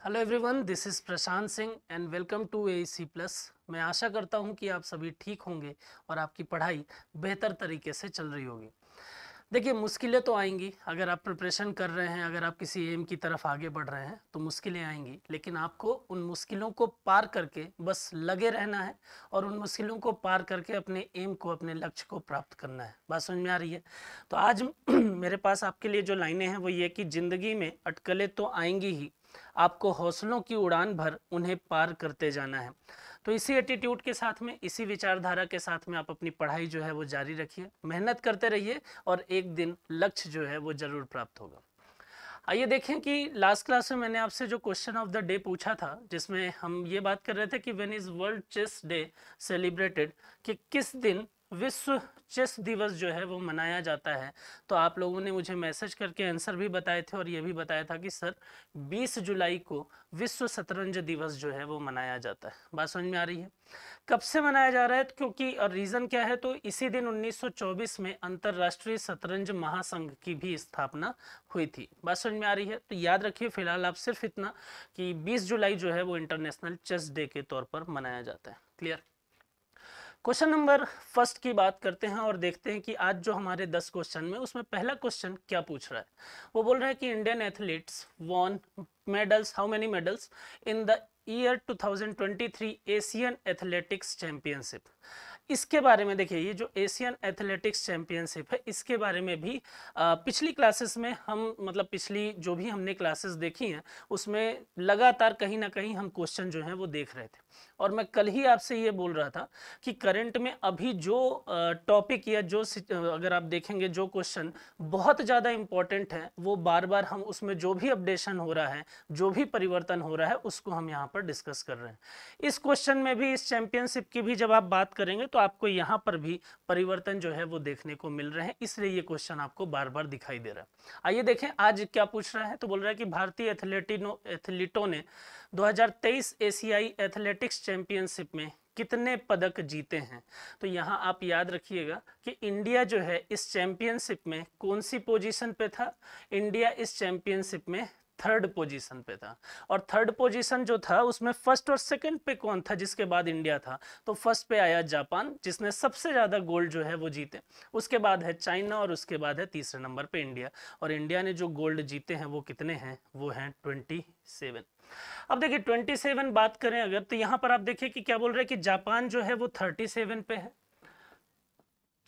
Hello everyone, this is Prashant Singh and welcome to AEC plus. मैं आशा करता हूं कि आप सभी ठीक होंगे और आपकी पढ़ाई बेहतर तरीके से चल रही होगी। देखिए, मुश्किलें तो आएंगी। अगर आप प्रिपरेशन कर रहे हैं, अगर आप किसी एम की तरफ आगे बढ़ रहे हैं तो मुश्किलें आएंगी, लेकिन आपको उन मुश्किलों को पार करके बस लगे रहना है और उन मुश्किलों को पार करके अपने एम को, अपने लक्ष्य को प्राप्त करना है। बात समझ में आ रही है? तो आज मेरे पास आपके लिए जो लाइनें हैं वो ये कि ज़िंदगी में अटकलें तो आएंगी ही, आपको हौसलों की उड़ान भर उन्हें पार करते जाना है। तो इसी एटीट्यूड के साथ में, इसी विचारधारा के साथ में आप अपनी पढ़ाई जो है वो जारी रखिए, मेहनत करते रहिए और एक दिन लक्ष्य जो है वो जरूर प्राप्त होगा। आइए देखें कि लास्ट क्लास में मैंने आपसे जो क्वेश्चन ऑफ द डे पूछा था, जिसमें हम ये बात कर रहे थे कि when is world chess day celebrated, कि किस दिन विश्व चेस दिवस जो है वो मनाया जाता है। तो आप लोगों ने मुझे मैसेज करके आंसर भी बताए थे और ये भी बताया था कि सर 20 जुलाई को विश्व शतरंज दिवस जो है वो मनाया जाता है। बात समझ में आ रही है? कब से मनाया जा रहा है? क्योंकि और रीज़न क्या है, तो इसी दिन 1924 में अंतर्राष्ट्रीय शतरंज महासंघ की भी स्थापना हुई थी। बात समझ में आ रही है? तो याद रखिए फिलहाल आप सिर्फ इतना कि 20 जुलाई जो है वो इंटरनेशनल चेस डे के तौर पर मनाया जाता है। क्लियर? क्वेश्चन नंबर फर्स्ट की बात करते हैं और देखते हैं कि आज जो हमारे 10 क्वेश्चन में उसमें पहला क्वेश्चन क्या पूछ रहा है। वो बोल रहा है कि Indian athletes won medals, how many medals in the year 2023 Asian athletics championship. इसके बारे में देखिए, ये जो एशियन एथलेटिक्स चैंपियनशिप है इसके बारे में भी पिछली क्लासेस में हम, मतलब पिछली जो भी हमने क्लासेस देखी हैं उसमें लगातार कहीं ना कहीं हम क्वेश्चन जो हैं वो देख रहे थे। और मैं कल ही आपसे ये बोल रहा था कि करंट में अभी जो टॉपिक या जो अगर आप देखेंगे जो क्वेश्चन बहुत ज़्यादा इंपॉर्टेंट है, वो बार बार हम उसमें जो भी अपडेशन हो रहा है, जो भी परिवर्तन हो रहा है उसको हम यहाँ पर डिस्कस कर रहे हैं। इस क्वेश्चन में भी, इस चैंपियनशिप की भी जब आप बात करेंगे तो आपको यहाँ पर भी परिवर्तन जो है वो देखने को मिल रहे हैं, इसलिए ये क्वेश्चन आपको बार बार दिखाई दे रहा है। आइए देखें आज क्या पूछ रहा है। तो बोल रहा है कि भारतीय एथलीटों ने 2023 एशियाई एथलेटिक्स चैंपियनशिप में कितने पदक जीते हैं। तो यहाँ आप याद रखिएगा कि इंडिया जो है इस चैंपियनशिप में कौन सी पोजीशन पे था। इंडिया इस चैंपियनशिप में थर्ड पोजीशन पे था। और थर्ड पोजीशन जो था उसमें फर्स्ट और सेकंड पे कौन था जिसके बाद इंडिया था? तो फर्स्ट पे आया जापान, जिसने सबसे ज्यादा गोल्ड जो है वो जीते। उसके बाद है चाइना और उसके बाद है तीसरे नंबर पे इंडिया। और इंडिया ने जो गोल्ड जीते हैं वो कितने हैं? वो हैं 27। अब देखिए 27 बात करें अगर, तो यहां पर आप देखिए कि क्या बोल रहे हैं कि जापान जो है वो 37 पे है,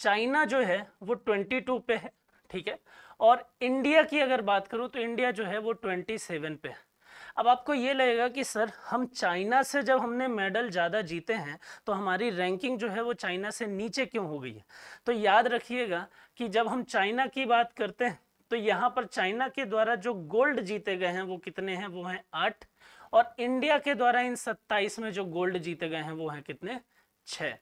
चाइना जो है वो 22 पे है, ठीक है। और इंडिया की अगर बात करूं तो इंडिया जो है वो 27 पे है। अब आपको ये लगेगा कि सर हम चाइना से जब हमने मेडल ज़्यादा जीते हैं तो हमारी रैंकिंग जो है वो चाइना से नीचे क्यों हो गई है? तो याद रखिएगा कि जब हम चाइना की बात करते हैं तो यहाँ पर चाइना के द्वारा जो गोल्ड जीते गए हैं वो कितने हैं? वो हैं 8। और इंडिया के द्वारा इन 27 में जो गोल्ड जीते गए हैं वो हैं कितने? 6।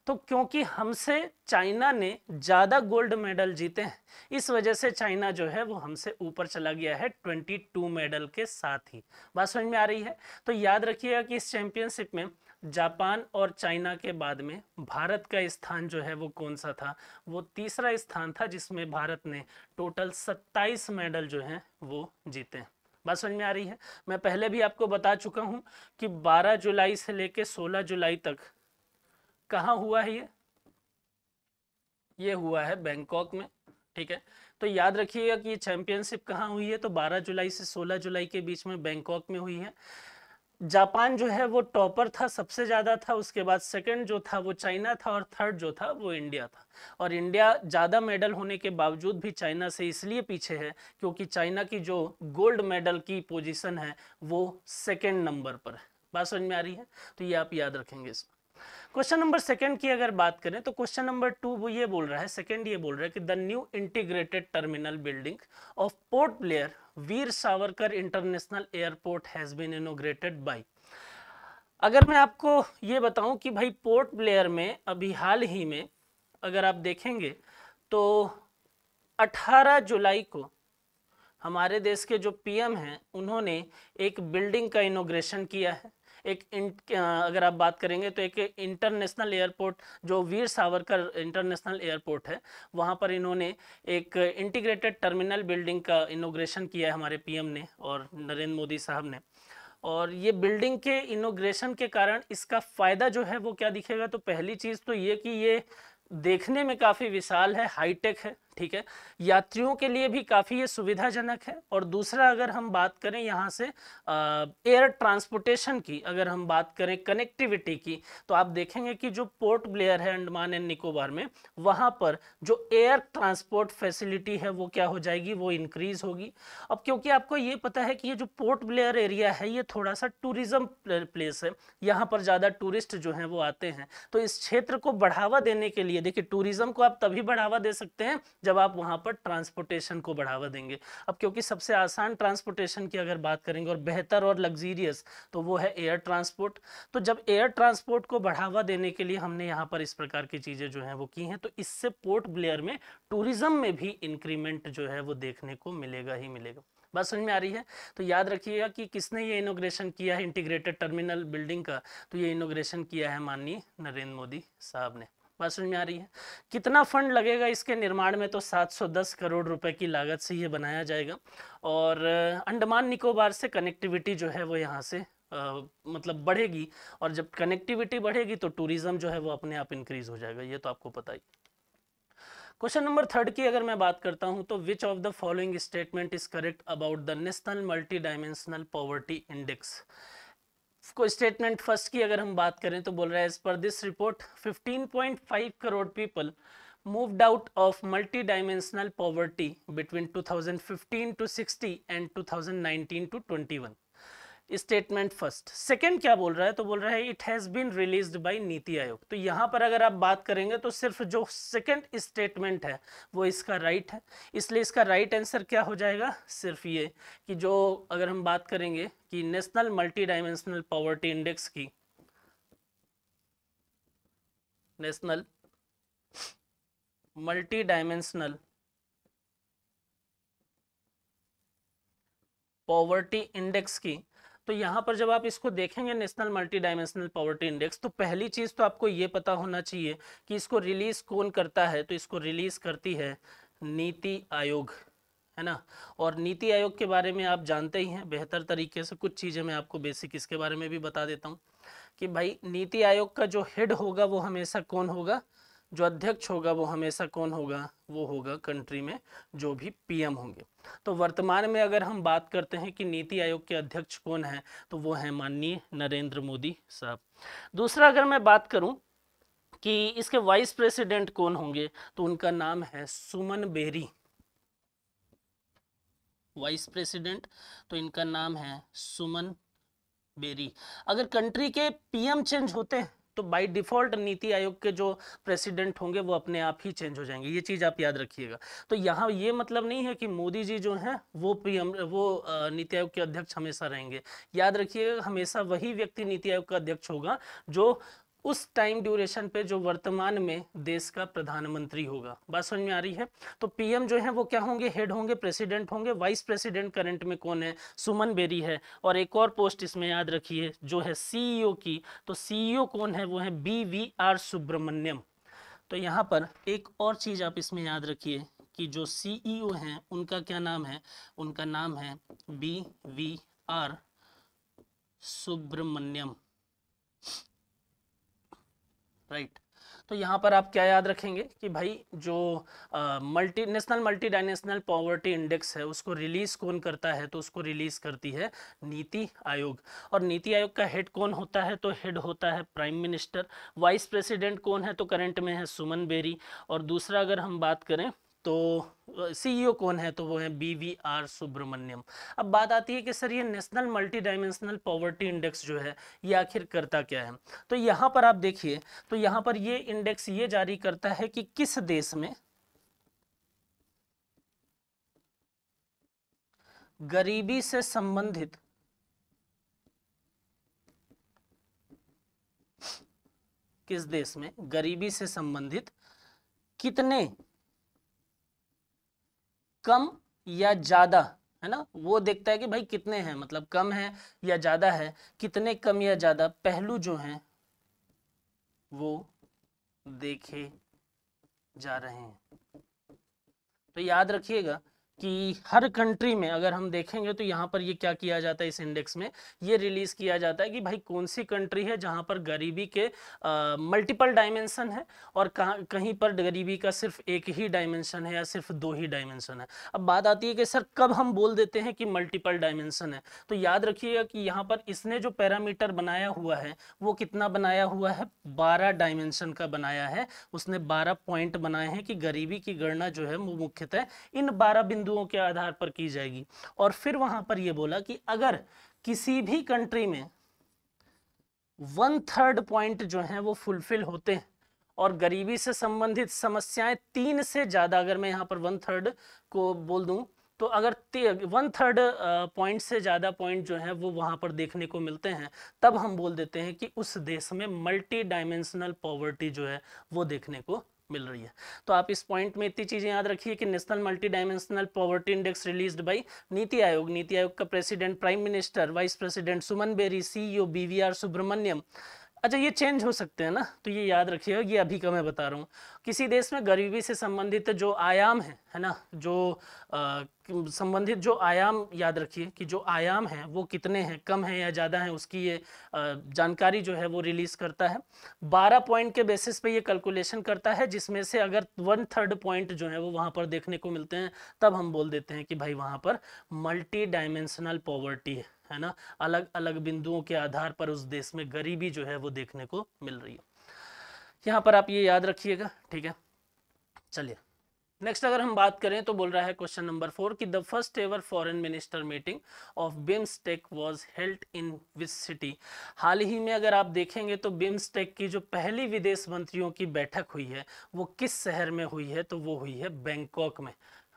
तो क्योंकि हमसे चाइना ने ज्यादा गोल्ड मेडल जीते हैं, इस वजह से चाइना जो है वो हमसे ऊपर चला गया है 22 मेडल के साथ ही। बात समझ में आ रही है? तो याद रखिएगा कि इस चैंपियनशिप में जापान और चाइना के बाद में भारत का स्थान जो है वो कौन सा था? वो तीसरा स्थान था, जिसमें भारत ने टोटल 27 मेडल जो हैं वो जीते हैं। बात समझ में आ रही है? मैं पहले भी आपको बता चुका हूं कि 12 जुलाई से लेकर 16 जुलाई तक कहाँ हुआ है ये हुआ है बैंकॉक में, ठीक है। तो याद रखिएगा कि ये चैंपियनशिप कहाँ हुई है? तो 12 जुलाई से 16 जुलाई के बीच में बैंकॉक में हुई है। जापान जो है वो टॉपर था, सबसे ज्यादा था। उसके बाद सेकंड जो था वो चाइना था और थर्ड जो था वो इंडिया था। और इंडिया ज्यादा मेडल होने के बावजूद भी चाइना से इसलिए पीछे है क्योंकि चाइना की जो गोल्ड मेडल की पोजीशन है वो सेकंड नंबर पर है। बात समझ में आ रही है? तो ये आप याद रखेंगे इसमें। क्वेश्चन नंबर सेकंड की अगर बात करें तो क्वेश्चन नंबर 2 वो ये बोल रहा है, सेकंड ये बोल रहा है कि the new integrated terminal building of Port Blair Veer Savarkar International Airport has been inaugurated by. अगर मैं आपको ये बताऊं कि भाई पोर्ट ब्लेयर में अभी हाल ही में अगर आप देखेंगे तो 18 जुलाई को हमारे देश के जो पीएम हैं उन्होंने एक बिल्डिंग का इनॉग्रेशन किया है। अगर आप बात करेंगे तो एक इंटरनेशनल एयरपोर्ट जो वीर सावरकर इंटरनेशनल एयरपोर्ट है, वहाँ पर इन्होंने एक इंटीग्रेटेड टर्मिनल बिल्डिंग का इनॉग्रेशन किया है हमारे पीएम ने और नरेंद्र मोदी साहब ने। और ये बिल्डिंग के इनॉग्रेशन के कारण इसका फायदा जो है वो क्या दिखेगा, तो पहली चीज तो ये कि ये देखने में काफी विशाल है, हाईटेक है, ठीक है, यात्रियों के लिए भी काफी ये सुविधाजनक है। और दूसरा अगर हम बात करें यहाँ से एयर ट्रांसपोर्टेशन की, अगर हम बात करें कनेक्टिविटी की, तो आप देखेंगे कि जो पोर्ट ब्लेयर है अंडमान एंड निकोबार में, वहां पर जो एयर ट्रांसपोर्ट फैसिलिटी है वो क्या हो जाएगी, वो इंक्रीज होगी। अब क्योंकि आपको ये पता है कि ये जो पोर्ट ब्लेयर एरिया है ये थोड़ा सा टूरिज्म प्लेस है, यहाँ पर ज्यादा टूरिस्ट जो हैं वो आते हैं, तो इस क्षेत्र को बढ़ावा देने के लिए, देखिए टूरिज्म को आप तभी बढ़ावा दे सकते हैं जब आप वहां पर ट्रांसपोर्टेशन को बढ़ावा देंगे। अब क्योंकि सबसे आसान ट्रांसपोर्टेशन की अगर बात करेंगे और बेहतर और लग्जीरियस, तो वो है एयर ट्रांसपोर्ट। तो जब एयर ट्रांसपोर्ट को बढ़ावा देने के लिए हमने यहाँ पर इस प्रकार की चीजें जो हैं वो की हैं, तो इससे पोर्ट ब्लेयर में टूरिज्म में भी इंक्रीमेंट जो है वो देखने को मिलेगा ही मिलेगा। बात समझ में आ रही है? तो याद रखिएगा कि किसने ये इनोग्रेशन किया है इंटीग्रेटेड टर्मिनल बिल्डिंग का, तो ये इनोग्रेशन किया है माननीय नरेंद्र मोदी साहब ने। बात समझ में आ रही है? कितना फंड लगेगा इसके निर्माण में, तो 710 करोड़ रुपए की लागत से ये बनाया जाएगा। और अंडमान निकोबार से कनेक्टिविटी जो है वो यहाँ से मतलब बढ़ेगी, और जब कनेक्टिविटी बढ़ेगी तो टूरिज्म जो है वो अपने आप इंक्रीज हो जाएगा, ये तो आपको पता ही। क्वेश्चन नंबर 3 की अगर मैं बात करता हूं, तो which of the following statement is correct about the national multi dimensional poverty index. को स्टेटमेंट फर्स्ट की अगर हम बात करें तो बोल रहा है, as per this report 15.5 crore people moved out of multi-dimensional poverty between 2015 to 60 and 2019 to 21। Statement first. Second क्या बोल रहा है, तो बोल रहा है it has been released by NITI Aayog. तो यहां पर अगर आप बात करेंगे तो सिर्फ जो सेकंड स्टेटमेंट है वो इसका राइट है, इसलिए इसका राइट आंसर क्या हो जाएगा, सिर्फ ये कि जो अगर हम बात करेंगे कि national multi dimensional poverty index की, national multi dimensional poverty index की, तो यहां पर जब आप इसको देखेंगे national multi dimensional poverty index, तो पहली चीज तो आपको ये पता होना चाहिए कि इसको रिलीज कौन करता है, तो इसको रिलीज करती है नीति आयोग, है ना। और नीति आयोग के बारे में आप जानते ही हैं बेहतर तरीके से, कुछ चीजें मैं आपको बेसिक इसके बारे में भी बता देता हूँ कि भाई नीति आयोग का जो हेड होगा वो हमेशा कौन होगा, जो अध्यक्ष होगा वो हमेशा कौन होगा, वो होगा कंट्री में जो भी पीएम होंगे। तो वर्तमान में अगर हम बात करते हैं कि नीति आयोग के अध्यक्ष कौन है, तो वो है माननीय नरेंद्र मोदी साहब। दूसरा अगर मैं बात करूं कि इसके वाइस प्रेसिडेंट कौन होंगे, तो उनका नाम है सुमन बेरी। वाइस प्रेसिडेंट तो इनका नाम है सुमन बेरी। अगर कंट्री के पीएम चेंज होते हैं तो बाय डिफॉल्ट नीति आयोग के जो प्रेसिडेंट होंगे वो अपने आप ही चेंज हो जाएंगे, ये चीज आप याद रखिएगा। तो यहाँ ये मतलब नहीं है कि मोदी जी जो हैं वो पीएम वो नीति आयोग के अध्यक्ष हमेशा रहेंगे। याद रखिएगा हमेशा वही व्यक्ति नीति आयोग का अध्यक्ष होगा जो उस टाइम ड्यूरेशन पे जो वर्तमान में देश का प्रधानमंत्री होगा। बात समझ में आ रही है? तो पीएम जो है वो क्या होंगे, हेड होंगे, प्रेसिडेंट होंगे। वाइस प्रेसिडेंट करंट में कौन है, सुमन बेरी है। और एक और पोस्ट इसमें याद रखिए जो है सीईओ की, तो सीईओ कौन है, वो है BVR सुब्रमण्यम। तो यहाँ पर एक और चीज आप इसमें याद रखिए कि जो सीईओ हैं उनका क्या नाम है, उनका नाम है BVR सुब्रमण्यम, राइट। तो यहाँ पर आप क्या याद रखेंगे कि भाई जो national multi dimensional poverty index है उसको रिलीज कौन करता है, तो उसको रिलीज करती है नीति आयोग। और नीति आयोग का हेड कौन होता है, तो हेड होता है प्राइम मिनिस्टर। वाइस प्रेसिडेंट कौन है, तो करंट में है सुमन बेरी। और दूसरा अगर हम बात करें तो सीईओ कौन है, तो वो है BVR सुब्रमण्यम। अब बात आती है कि सर ये national multi dimensional poverty index जो है ये आखिर करता क्या है। तो यहाँ पर आप देखिए, तो यहाँ पर ये इंडेक्स ये जारी करता है कि किस देश में गरीबी से संबंधित किस देश में गरीबी से संबंधित कितने कम या ज्यादा, है ना, वो देखता है कि भाई कितने हैं, मतलब कम है या ज्यादा है, कितने कम या ज्यादा पहलू जो हैं वो देखे जा रहे हैं। तो याद रखिएगा कि हर कंट्री में अगर हम देखेंगे तो यहाँ पर ये क्या किया जाता है, इस इंडेक्स में ये रिलीज किया जाता है कि भाई कौन सी कंट्री है जहाँ पर गरीबी के मल्टीपल डायमेंशन है और कहीं पर गरीबी का सिर्फ एक ही डायमेंशन है या सिर्फ 2 ही डायमेंशन है। अब बात आती है कि सर कब हम बोल देते हैं कि मल्टीपल डायमेंशन है, तो याद रखिएगा कि यहाँ पर इसने जो पैरामीटर बनाया हुआ है वो कितना बनाया हुआ है, 12 डायमेंशन का बनाया है। उसने 12 पॉइंट बनाए हैं कि गरीबी की गणना जो है वो मुख्यतः इन 12 बिंदुओं के आधार पर की जाएगी। और फिर वहां पर यह बोला कि अगर किसी भी कंट्री में 1/3 पॉइंट जो हैं वो फुलफिल होते हैं और गरीबी से संबंधित समस्याएं 3 से ज्यादा, अगर मैं यहाँ पर 1/3 को बोल दूं तो अगर 1/3 पॉइंट से ज्यादा पॉइंट जो है वो वहां पर देखने को मिलते हैं, तब हम बोल देते हैं कि उस देश में मल्टी डायमेंशनल पॉवर्टी जो है वो देखने को मिल रही है। तो आप इस पॉइंट में इतनी चीजें याद रखिए कि national multi dimensional poverty index released by NITI Aayog, NITI Aayog का president prime minister, vice president Suman Bery, CEO BVR Subrahmanyam. अच्छा ये चेंज हो सकते हैं ना, तो ये याद रखिएगा, ये अभी का मैं बता रहा हूँ। किसी देश में गरीबी से संबंधित जो आयाम है ना, जो संबंधित जो आयाम याद रखिए कि जो आयाम हैं वो कितने हैं, कम है या ज़्यादा है, उसकी ये जानकारी जो है वो रिलीज करता है। 12 पॉइंट के बेसिस पे ये कैलकुलेशन करता है, जिसमें से अगर 1/3 पॉइंट जो है वो वहाँ पर देखने को मिलते हैं, तब हम बोल देते हैं कि भाई वहाँ पर मल्टी डायमेंशनल पॉवर्टी है ना, अलग अलग बिंदुओं के आधार पर उस देश में गरीबी जो है वो देखने को मिल रही है। यहाँ पर आप ये याद रखिएगा, ठीक है। चलिए नेक्स्ट अगर हम बात करें तो बोल रहा है क्वेश्चन नंबर 4 कि the first ever foreign minister meeting of BIMSTEC was held in which city. हाल ही में अगर आप देखेंगे तो बिम्स्टेक की जो पहली विदेश मंत्रियों की बैठक हुई है वो किस शहर में हुई है, तो वो हुई है बैंकॉक में।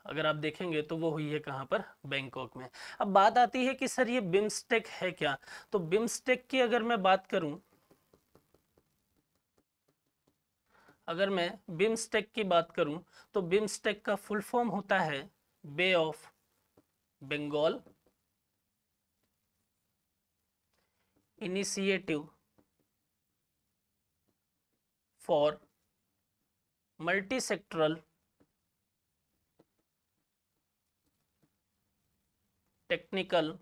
अगर आप देखेंगे तो वो हुई है कहाँ पर, बैंकॉक में। अब बात आती है कि सर ये बिम्स्टेक है क्या, तो बिम्स्टेक की अगर मैं बात करूं, अगर मैं बिम्स्टेक की बात करूं तो बिम्स्टेक का फुल फॉर्म होता है Bay of Bengal initiative for multi sectoral technical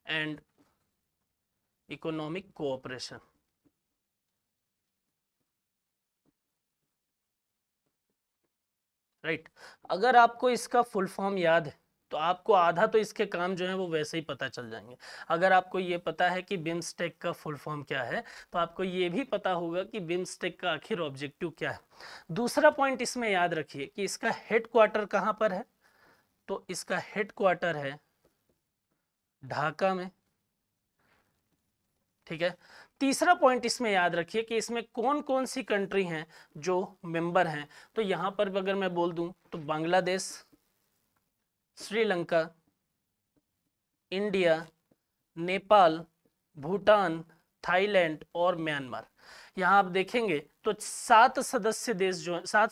and economic cooperation. Right, अगर आपको इसका फुल फॉर्म याद है तो आपको आधा तो इसके काम जो है वो वैसे ही पता चल जाएंगे। अगर आपको ये पता है कि बिम्स्टेक का फुल फॉर्म क्या है तो आपको ये भी पता होगा कि बिम्स्टेक का आखिर ऑब्जेक्टिव क्या है। दूसरा पॉइंट इसमें याद रखिए कि इसका हेडक्वार्टर कहाँ पर है, तो इसका हेडक्वार्टर है ढाका में, ठीक है। तीसरा पॉइंट इसमें याद रखिए कि इसमें कौन कौन सी कंट्री हैं जो मेंबर हैं, तो यहां पर अगर मैं बोल दूं तो बांग्लादेश, श्रीलंका, इंडिया, नेपाल, भूटान, थाईलैंड और म्यांमार। यहाँ आप देखेंगे तो 7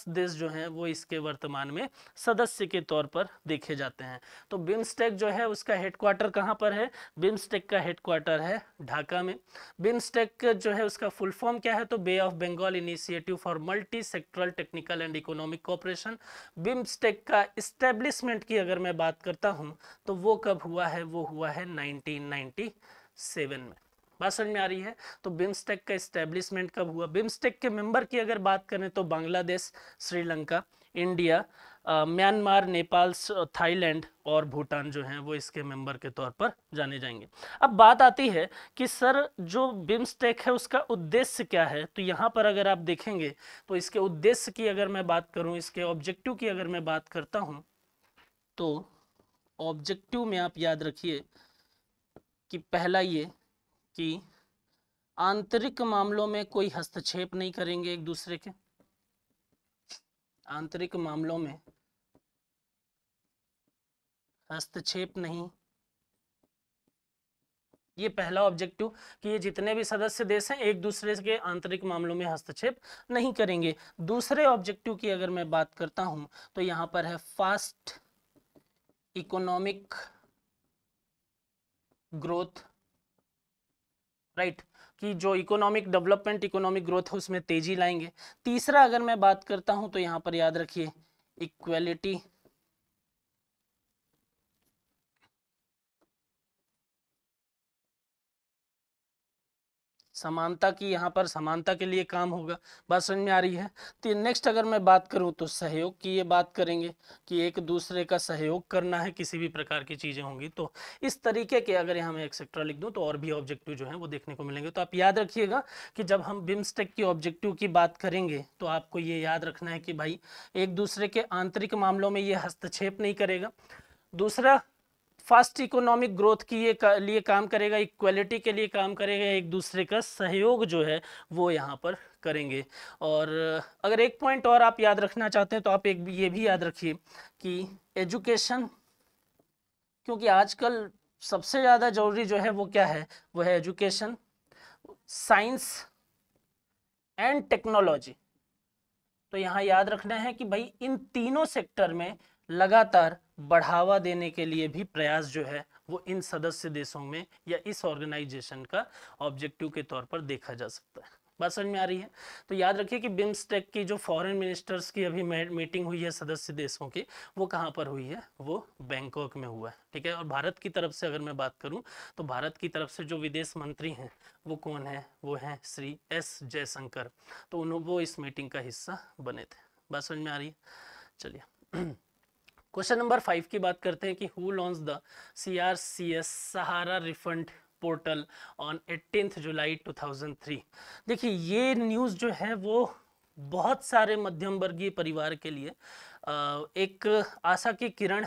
देश जो हैं वो इसके वर्तमान में सदस्य के तौर पर देखे जाते हैं। तो बिम्स्टेक जो है उसका हेडक्वार्टर कहाँ पर है, बिम्स्टेक का हेडक्वार्टर है ढाका में। बिम्स्टेक जो है उसका फुल फॉर्म क्या है, तो Bay of Bengal initiative for multi sectoral technical and economic cooperation. BIMSTEC का इस्टेब्लिशमेंट की अगर मैं बात करता हूँ तो वो कब हुआ है, वो हुआ है 1997 में। बात समझ में आ रही है। तो बिम्स्टेक का एस्टेब्लिशमेंट कब हुआ, बिम्स्टेक के मेंबर की अगर बात करें तो Bangladesh, Sri Lanka, India, Myanmar, Nepal, Thailand और भूटान जो हैं वो इसके मेंबर के तौर पर जाने जाएंगे। अब बात आती है कि सर जो बिम्स्टेक है उसका उद्देश्य क्या है, तो यहाँ पर अगर आप देखेंगे तो इसके उद्देश्य की अगर मैं बात करूँ, इसके ऑब्जेक्टिव की अगर मैं बात करता हूँ, तो ऑब्जेक्टिव में आप याद रखिए कि पहला ये कि आंतरिक मामलों में कोई हस्तक्षेप नहीं करेंगे एक दूसरे के, आंतरिक मामलों में हस्तक्षेप नहीं, ये पहला ऑब्जेक्टिव कि ये जितने भी सदस्य देश हैं एक दूसरे के आंतरिक मामलों में हस्तक्षेप नहीं करेंगे। दूसरे ऑब्जेक्टिव की अगर मैं बात करता हूं तो यहां पर है फास्ट इकोनॉमिक ग्रोथ, राइट, कि जो इकोनॉमिक डेवलपमेंट, इकोनॉमिक ग्रोथ है उसमें तेजी लाएंगे। तीसरा अगर मैं बात करता हूं तो यहां पर याद रखिए इक्वेलिटी, समानता की, यहाँ पर समानता के लिए काम होगा। बात समझ में आ रही है। तो नेक्स्ट अगर मैं बात करूँ तो सहयोग की ये बात करेंगे कि एक दूसरे का सहयोग करना है, किसी भी प्रकार की चीज़ें होंगी तो इस तरीके के, अगर यहाँ मैं एक्सेट्रा लिख दूँ तो और भी ऑब्जेक्टिव जो है वो देखने को मिलेंगे। तो आप याद रखिएगा कि जब हम बिम्स्टेक की ऑब्जेक्टिव की बात करेंगे तो आपको ये याद रखना है कि भाई एक दूसरे के आंतरिक मामलों में ये हस्तक्षेप नहीं करेगा। दूसरा, फास्ट इकोनॉमिक ग्रोथ के लिए काम करेगा, इक्वलिटी के लिए काम करेगा, एक दूसरे का सहयोग जो है वो यहाँ पर करेंगे। और अगर एक पॉइंट और आप याद रखना चाहते हैं तो आप एक ये भी याद रखिए कि एजुकेशन, क्योंकि आजकल सबसे ज़्यादा जरूरी जो है वो क्या है, वो है एजुकेशन, साइंस एंड टेक्नोलॉजी। तो यहाँ याद रखना है कि भाई इन तीनों सेक्टर में लगातार बढ़ावा देने के लिए भी प्रयास जो है वो इन सदस्य देशों में या इस ऑर्गेनाइजेशन का ऑब्जेक्टिव के तौर पर देखा जा सकता है। बात समझ में आ रही है। तो याद रखिए कि बिम्स्टेक की जो फॉरेन मिनिस्टर्स की अभी मीटिंग हुई है सदस्य देशों की, वो कहाँ पर हुई है, वो बैंकॉक में हुआ है। ठीक है। और भारत की तरफ से अगर मैं बात करूं तो भारत की तरफ से जो विदेश मंत्री हैं वो कौन है, वो हैं श्री एस जयशंकर। तो वो इस मीटिंग का हिस्सा बने थे। बात समझ में आ रही है। चलिए क्वेश्चन नंबर 5 की बात करते हैं कि who launch the CRCS Sahara refund portal on 18 जुलाई 2003। देखिए ये न्यूज़ जो है वो बहुत सारे मध्यम वर्गीय परिवार के लिए एक आशा की किरण।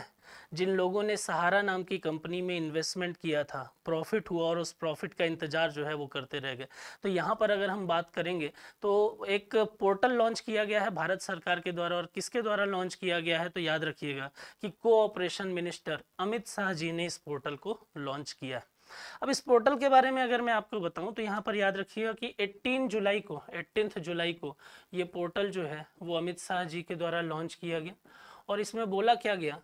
जिन लोगों ने सहारा नाम की कंपनी में इन्वेस्टमेंट किया था, प्रॉफिट हुआ और उस प्रॉफिट का इंतजार जो है वो करते रह गए। तो यहाँ पर अगर हम बात करेंगे तो एक पोर्टल लॉन्च किया गया है भारत सरकार के द्वारा, और किसके द्वारा लॉन्च किया गया है तो याद रखिएगा कि कोऑपरेशन मिनिस्टर अमित शाह जी ने इस पोर्टल को लॉन्च किया है। अब इस पोर्टल के बारे में अगर मैं आपको बताऊं तो यहाँ पर याद रखिएगा कि 18 जुलाई को ये पोर्टल जो है वो अमित शाह जी के द्वारा लॉन्च किया गया। और इसमें बोला क्या गया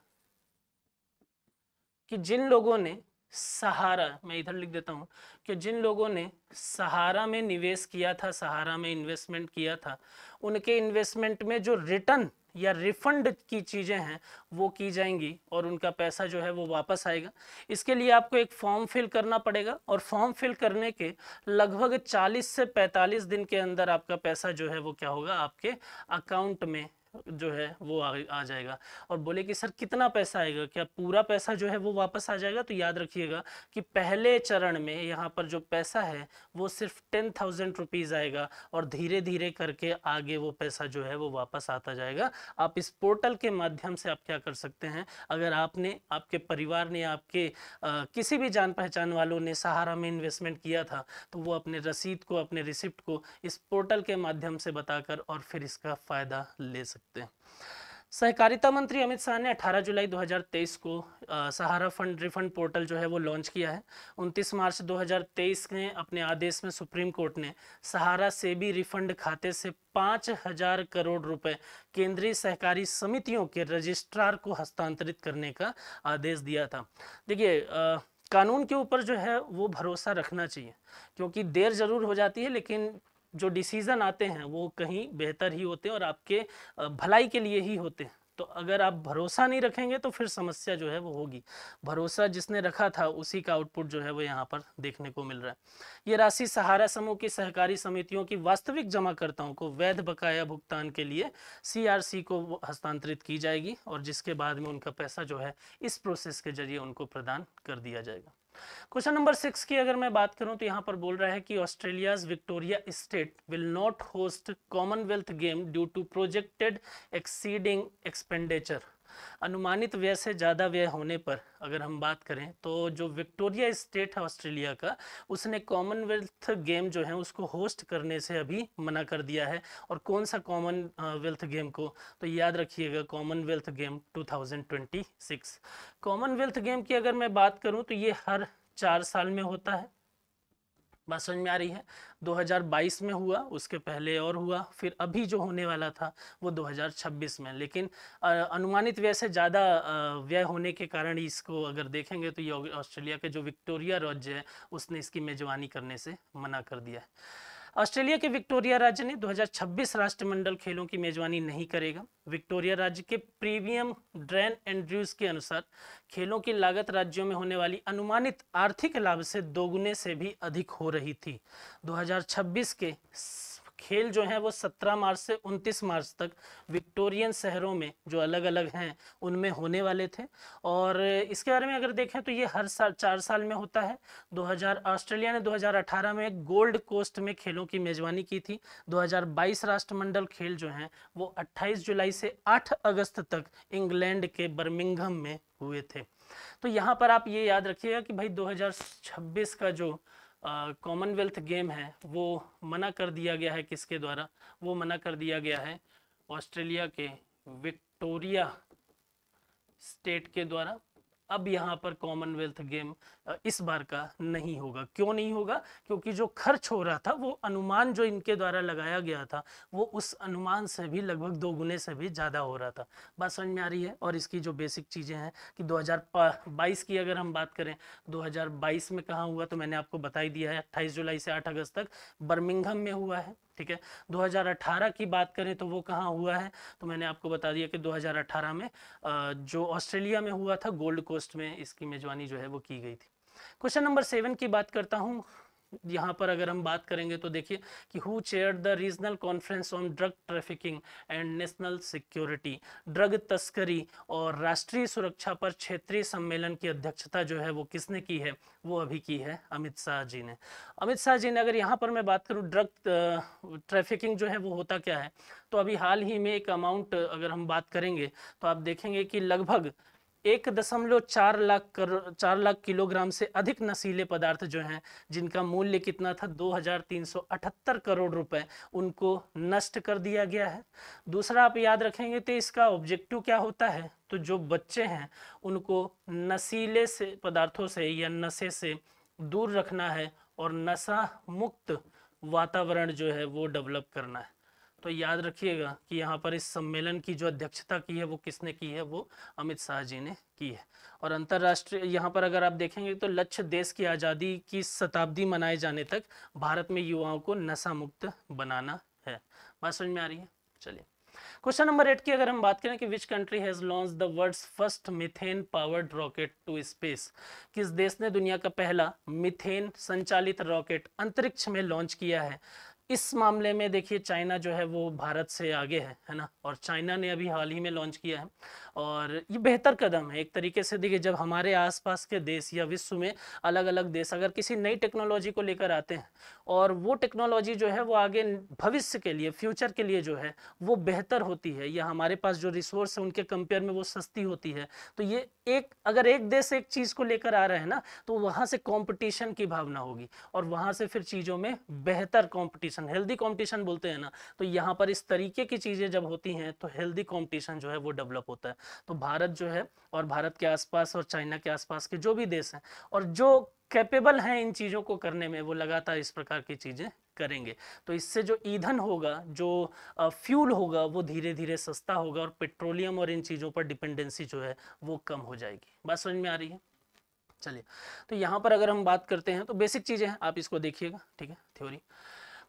कि जिन लोगों ने सहारा, मैं इधर लिख देता हूं, कि जिन लोगों ने सहारा में निवेश किया था, सहारा में इन्वेस्टमेंट किया था, उनके इन्वेस्टमेंट में जो रिटर्न या रिफंड की चीज़ें हैं वो की जाएंगी और उनका पैसा जो है वो वापस आएगा। इसके लिए आपको एक फॉर्म फिल करना पड़ेगा और फॉर्म फिल करने के लगभग 40 से 45 दिन के अंदर आपका पैसा जो है वो क्या होगा, आपके अकाउंट में जो है वो आ जाएगा। और बोले कि सर कितना पैसा आएगा, क्या पूरा पैसा जो है वो वापस आ जाएगा? तो याद रखिएगा कि पहले चरण में यहाँ पर जो पैसा है वो सिर्फ 10,000 रुपीज़ आएगा और धीरे धीरे करके आगे वो पैसा जो है वो वापस आता जाएगा। आप इस पोर्टल के माध्यम से आप क्या कर सकते हैं, अगर आपने, आपके परिवार ने, आपके किसी भी जान पहचान वालों ने सहारा में इन्वेस्टमेंट किया था तो वो अपने रसीद को, अपने रिसिप्ट को इस पोर्टल के माध्यम से बताकर और फिर इसका फ़ायदा ले सकते हैं। सहकारिता मंत्री अमित शाह ने 18 जुलाई 2023 को सहारा फंड रिफंड पोर्टल जो है वो लॉन्च किया है। 29 मार्च 2023 में अपने आदेश में सुप्रीम कोर्ट ने सहारा सेबी रिफंड खाते से 5,000 करोड़ रुपए केंद्रीय सहकारी समितियों के रजिस्ट्रार को हस्तांतरित करने का आदेश दिया था। देखिए कानून के ऊपर जो है वो भरोसा रखना चाहिए, क्योंकि देर जरूर हो जाती है लेकिन जो डिसीज़न आते हैं वो कहीं बेहतर ही होते हैं और आपके भलाई के लिए ही होते हैं। तो अगर आप भरोसा नहीं रखेंगे तो फिर समस्या जो है वो होगी। भरोसा जिसने रखा था उसी का आउटपुट जो है वो यहाँ पर देखने को मिल रहा है। ये राशि सहारा समूह की सहकारी समितियों की वास्तविक जमाकर्ताओं को वैध बकाया भुगतान के लिए CRC को हस्तांतरित की जाएगी और जिसके बाद में उनका पैसा जो है इस प्रोसेस के जरिए उनको प्रदान कर दिया जाएगा। क्वेश्चन नंबर 6 की अगर मैं बात करूं तो यहाँ पर बोल रहा है कि Australia's Victoria state will not host Commonwealth game due to projected exceeding expenditure. अनुमानित व्यय से ज़्यादा व्यय होने पर अगर हम बात करें तो जो विक्टोरिया स्टेट है ऑस्ट्रेलिया का, उसने कॉमनवेल्थ गेम जो है उसको होस्ट करने से अभी मना कर दिया है। और कौन सा कॉमनवेल्थ गेम को, तो याद रखिएगा कॉमनवेल्थ गेम 2026। कॉमनवेल्थ गेम की अगर मैं बात करूं तो ये हर 4 साल में होता है। बात समझ में आ रही है। 2022 में हुआ, उसके पहले और हुआ, फिर अभी जो होने वाला था वो 2026 में। लेकिन अनुमानित व्यय से ज़्यादा व्यय होने के कारण इसको अगर देखेंगे तो ये ऑस्ट्रेलिया के जो विक्टोरिया राज्य है उसने इसकी मेजबानी करने से मना कर दिया है। ऑस्ट्रेलिया के विक्टोरिया राज्य ने 2026 राष्ट्रमंडल खेलों की मेजबानी नहीं करेगा। विक्टोरिया राज्य के प्रीमियम ड्रेन एंड्रयूज के अनुसार खेलों की लागत राज्यों में होने वाली अनुमानित आर्थिक लाभ से दोगुने से भी अधिक हो रही थी। 2026 के खेल जो हैं वो 17 मार्च से 29 मार्च तक विक्टोरियन शहरों में जो अलग अलग हैं उनमें होने वाले थे। और इसके बारे में अगर देखें तो ये हर साल 4 साल में होता है। ऑस्ट्रेलिया ने 2018 में गोल्ड कोस्ट में खेलों की मेजबानी की थी। 2022 राष्ट्रमंडल खेल जो हैं वो 28 जुलाई से 8 अगस्त तक इंग्लैंड के बर्मिंघम में हुए थे। तो यहाँ पर आप ये याद रखिएगा कि भाई 2026 का जो कॉमनवेल्थ गेम है वो मना कर दिया गया है। किसके द्वारा? वो मना कर दिया गया है ऑस्ट्रेलिया के विक्टोरिया स्टेट के द्वारा। अब यहाँ पर कॉमनवेल्थ गेम इस बार का नहीं होगा। क्यों नहीं होगा? क्योंकि जो खर्च हो रहा था वो अनुमान जो इनके द्वारा लगाया गया था वो उस अनुमान से भी लगभग 2 गुने से भी ज़्यादा हो रहा था। बात समझ में आ रही है? और इसकी जो बेसिक चीज़ें हैं कि 2022 की अगर हम बात करें, 2022 में कहाँ हुआ तो मैंने आपको बता ही दिया है, 28 जुलाई से 8 अगस्त तक बर्मिंघम में हुआ है। ठीक है। 2018 की बात करें तो वो कहाँ हुआ है तो मैंने आपको बता दिया कि 2018 में जो ऑस्ट्रेलिया में हुआ था, गोल्ड कोस्ट में इसकी मेजबानी जो है वो की गई थी। क्वेश्चन नंबर 7 की बात करता हूँ। यहाँ पर अगर हम बात करेंगे तो देखिए कि who chaired the regional conference on drug trafficking and national security, drug तस्करी और राष्ट्रीय सुरक्षा पर क्षेत्रीय सम्मेलन की अध्यक्षता जो है वो किसने की है? वो अभी की है अमित शाह जी ने। अमित शाह जी ने, अगर यहाँ पर मैं बात करूँ ड्रग ट्रैफिकिंग जो है वो होता क्या है, तो अभी हाल ही में एक अमाउंट अगर हम बात करेंगे तो आप देखेंगे कि लगभग 1.4 लाख किलोग्राम से अधिक नशीले पदार्थ जो हैं जिनका मूल्य कितना था 2378 करोड़ रुपए, उनको नष्ट कर दिया गया है। दूसरा आप याद रखेंगे तो इसका ऑब्जेक्टिव क्या होता है, तो जो बच्चे हैं उनको नशीले से पदार्थों से या नशे से दूर रखना है और नशा मुक्त वातावरण जो है वो डेवलप करना है। तो याद रखिएगा कि यहाँ पर इस सम्मेलन की जो अध्यक्षता की है वो किसने की है? वो अमित शाह जी ने की है। और अंतर्राष्ट्रीय यहाँ पर अगर आप देखेंगे तो लक्ष्य देश की आज़ादी की शताब्दी मनाए जाने तक भारत में युवाओं को नशा मुक्त बनाना है। बात समझ में आ रही है? चलिए क्वेश्चन नंबर 8 की अगर हम बात करें कि which country has launch the world's first methane powered rocket to space, किस देश ने दुनिया का पहला मीथेन संचालित रॉकेट अंतरिक्ष में लॉन्च किया है? इस मामले में देखिए चाइना जो है वो भारत से आगे है ना, और चाइना ने अभी हाल ही में लॉन्च किया है और ये बेहतर कदम है एक तरीके से। देखिए जब हमारे आसपास के देश या विश्व में अलग अलग देश अगर किसी नई टेक्नोलॉजी को लेकर आते हैं और वो टेक्नोलॉजी जो है वो आगे भविष्य के लिए, फ्यूचर के लिए जो है वो बेहतर होती है या हमारे पास जो रिसोर्स है उनके कंपेयर में वो सस्ती होती है, तो ये अगर एक देश एक चीज़ को लेकर आ रहे हैं ना तो वहाँ से कॉम्पिटिशन की भावना होगी और वहाँ से फिर चीज़ों में बेहतर कॉम्पिटिशन, हेल्दी कॉम्पिटिशन बोलते हैं ना, तो यहाँ पर इस तरीके की चीज़ें जब होती हैं तो हेल्दी कॉम्पिटिशन जो है वो डेवलप होता है। तो भारत जो है और भारत के आसपास और चाइना के आसपास के जो भी देश हैं और जो कैपेबल हैं इन चीज़ों को करने में, वो लगातार इस प्रकार की चीज़ें करेंगे। तो इससे जो ईंधन होगा, जो फ्यूल होगा, वो धीरे धीरे सस्ता होगा और पेट्रोलियम और इन चीज़ों पर डिपेंडेंसी जो है वो कम हो जाएगी। बात समझ में आ रही है? चलिए तो यहाँ पर अगर हम बात करते हैं तो बेसिक चीज़ें हैं, आप इसको देखिएगा। ठीक है, थ्योरी।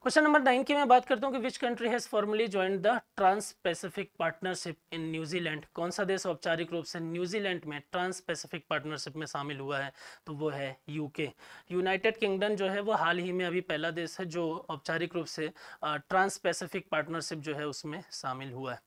क्वेश्चन नंबर 9 की मैं बात करता हूँ कि which country has formally joined the Trans Pacific Partnership in New Zealand, कौन सा देश औपचारिक रूप से न्यूजीलैंड में ट्रांस पैसिफिक पार्टनरशिप में शामिल हुआ है? तो वो है यूके। यूनाइटेड किंगडम जो है वो हाल ही में अभी पहला देश है जो औपचारिक रूप से ट्रांस पैसिफिक पार्टनरशिप जो है उसमें शामिल हुआ है।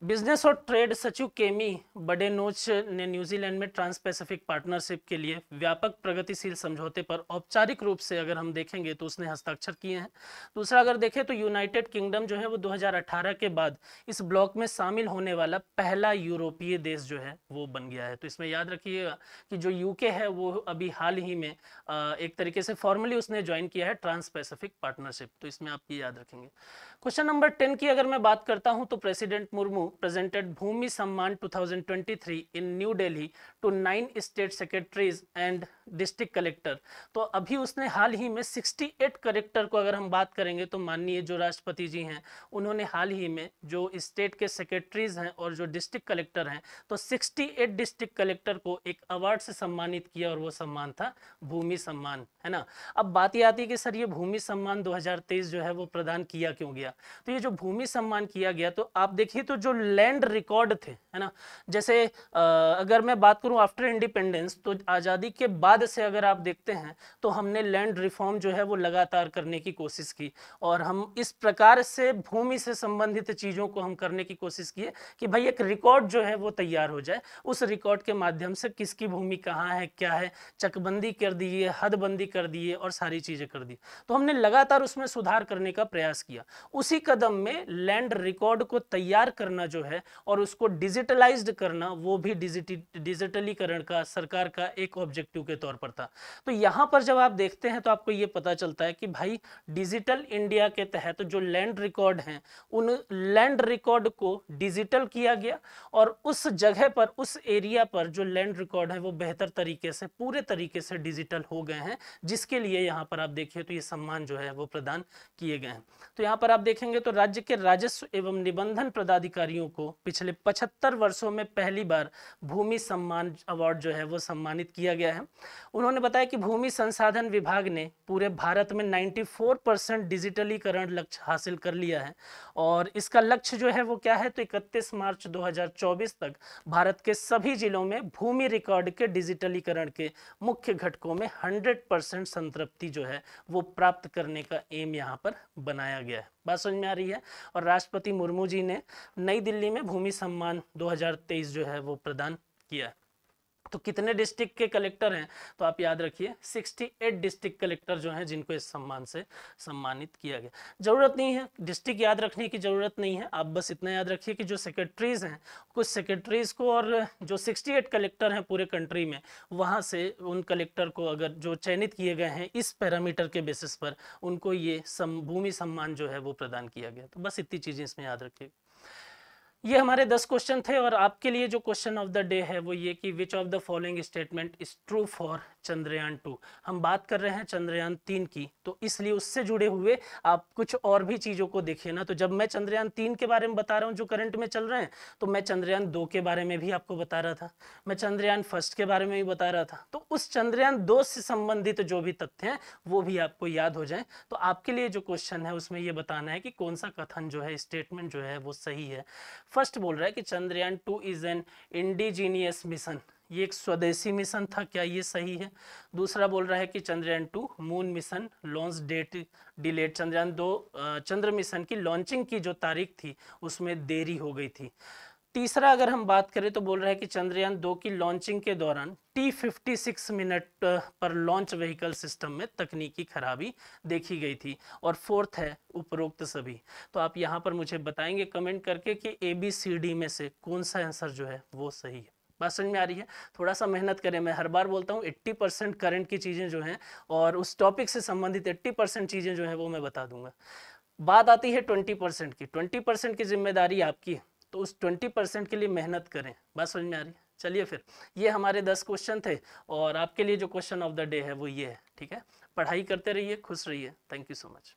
बिजनेस और ट्रेड सचिव केमी बडेनोच ने न्यूजीलैंड में ट्रांस पैसिफिक पार्टनरशिप के लिए व्यापक प्रगतिशील समझौते पर औपचारिक रूप से अगर हम देखेंगे तो उसने हस्ताक्षर किए हैं। दूसरा अगर देखें तो यूनाइटेड किंगडम जो है वो 2018 के बाद इस ब्लॉक में शामिल होने वाला पहला यूरोपीय देश जो है वो बन गया है। तो इसमें याद रखिएगा कि जो यूके है वो अभी हाल ही में एक तरीके से फॉर्मली उसने ज्वाइन किया है ट्रांस पैसिफिक पार्टनरशिप, तो इसमें आप ये याद रखेंगे। क्वेश्चन नंबर 10 की अगर मैं बात करता हूं तो president Murmu presented Bhumi Samman 2023 in New Delhi to 9 state secretaries and district collector, तो अभी उसने हाल ही में 68 कलेक्टर को अगर हम बात करेंगे तो माननीय जो राष्ट्रपति जी हैं उन्होंने हाल ही में जो स्टेट के सेक्रेटरीज हैं और जो डिस्ट्रिक्ट कलेक्टर हैं तो 68 डिस्ट्रिक्ट कलेक्टर को एक अवार्ड से सम्मानित किया और वो सम्मान था भूमि सम्मान, है ना। अब बात ये आती है कि सर ये भूमि सम्मान 2023 जो है वो प्रदान किया क्यों गया। तो ये जो भूमि सम्मान किया गया तो आप देखिए तो जो लैंड रिकॉर्ड थे, है ना, जैसे अगर मैं बात करूं आफ्टर इंडिपेंडेंस तो आज़ादी के बाद से अगर आप देखते हैं तो हमने लैंड रिफॉर्म जो है वो लगातार करने की कोशिश की और हम इस प्रकार से भूमि से संबंधित चीज़ों को हम करने की कोशिश किए कि भाई एक रिकॉर्ड जो है वो तैयार हो जाए, उस रिकॉर्ड के माध्यम से किसकी भूमि कहाँ है क्या है, चकबंदी कर दी है, हदबंदी कर दी है और सारी चीज़ें कर दी। तो हमने लगातार उसमें सुधार करने का प्रयास किया। उसी कदम में लैंड रिकॉर्ड को तैयार करना जो है और उसको डिजिटलाइज्ड करना वो भी डिजिटलीकरण का सरकार का एक ऑब्जेक्टिव के तौर पर था। तो यहाँ पर जब आप देखते हैं तो आपको ये पता चलता है कि भाई डिजिटल इंडिया के तहत जो लैंड रिकॉर्ड हैं उन लैंड रिकॉर्ड को डिजिटल किया गया और उस जगह पर उस एरिया पर जो लैंड रिकॉर्ड है वो बेहतर तरीके से पूरे तरीके से डिजिटल हो गए हैं, जिसके लिए यहाँ पर आप देखिए तो ये सम्मान जो है वो प्रदान किए गए हैं। तो यहाँ पर आप देखेंगे तो राज्य के राजस्व एवं निबंधन पदाधिकारियों को पिछले 75 वर्षों में पहली बार भूमि सम्मान अवार्ड जो है वो सम्मानित किया गया है। उन्होंने बताया कि भूमि संसाधन विभाग ने पूरे भारत में 94% डिजिटलीकरण लक्ष्य हासिल कर लिया है और इसका लक्ष्य जो है वो क्या है तो 31 मार्च 2024 तक भारत के सभी जिलों में भूमि रिकॉर्ड के डिजिटलीकरण के मुख्य घटकों में 100% संतृप्ति जो है वो प्राप्त करने का एम यहाँ पर बनाया गया है। बात समझ में आ रही है। और राष्ट्रपति मुर्मू जी ने नई दिल्ली में भूमि सम्मान 2023 जो है वो प्रदान किया है। तो कितने डिस्ट्रिक्ट के कलेक्टर हैं तो आप याद रखिए 68 डिस्ट्रिक्ट कलेक्टर जो हैं जिनको इस सम्मान से सम्मानित किया गया। जरूरत नहीं है डिस्ट्रिक्ट याद रखने की, जरूरत नहीं है, आप बस इतना याद रखिए कि जो सेक्रेटरीज हैं कुछ सेक्रेटरीज को और जो 68 कलेक्टर हैं पूरे कंट्री में वहाँ से उन कलेक्टर को अगर जो चयनित किए गए हैं इस पैरामीटर के बेसिस पर उनको ये भूमि सम्मान जो है वो प्रदान किया गया। तो बस इतनी चीज़ें इसमें याद रखिए। ये हमारे 10 क्वेश्चन थे और आपके लिए जो क्वेश्चन ऑफ द डे है वो ये कि which of the following statement is true for Chandrayaan 2। हम बात कर रहे हैं चंद्रयान 3 की, तो इसलिए उससे जुड़े हुए आप कुछ और भी चीज़ों को देखिए ना। तो जब मैं चंद्रयान 3 के बारे में बता रहा हूँ जो करंट में चल रहे हैं तो मैं चंद्रयान 2 के बारे में भी आपको बता रहा था, मैं चंद्रयान फर्स्ट के बारे में भी बता रहा था। तो उस चंद्रयान 2 से संबंधित जो भी तथ्य हैं वो भी आपको याद हो जाए। तो आपके लिए जो क्वेश्चन है उसमें ये बताना है कि कौन सा कथन जो है स्टेटमेंट जो है वो सही है। फर्स्ट बोल रहा है कि Chandrayaan 2 is an indigenous mission, ये एक स्वदेशी मिशन था, क्या ये सही है। दूसरा बोल रहा है कि Chandrayaan 2 moon mission launch date delayed, Chandrayaan 2 चंद्र मिशन की लॉन्चिंग की जो तारीख थी उसमें देरी हो गई थी। तीसरा अगर हम बात करें तो बोल रहा है कि चंद्रयान 2 की लॉन्चिंग के दौरान T56 मिनट पर लॉन्च व्हीकल सिस्टम में तकनीकी खराबी देखी गई थी। और फोर्थ है उपरोक्त सभी। तो आप यहाँ पर मुझे बताएंगे कमेंट करके कि ABCD में से कौन सा आंसर जो है वो सही है। बात समझ में आ रही है। थोड़ा सा मेहनत करें, मैं हर बार बोलता हूँ 80% करंट की चीज़ें जो हैं और उस टॉपिक से संबंधित 80% चीज़ें जो है वो मैं बता दूंगा। बात आती है 20% की, 20% की जिम्मेदारी आपकी है, तो उस 20% के लिए मेहनत करें। बात समझ में आ रही है। चलिए फिर ये हमारे 10 क्वेश्चन थे और आपके लिए जो क्वेश्चन ऑफ द डे है वो ये है। ठीक है, पढ़ाई करते रहिए, खुश रहिए। Thank you so much.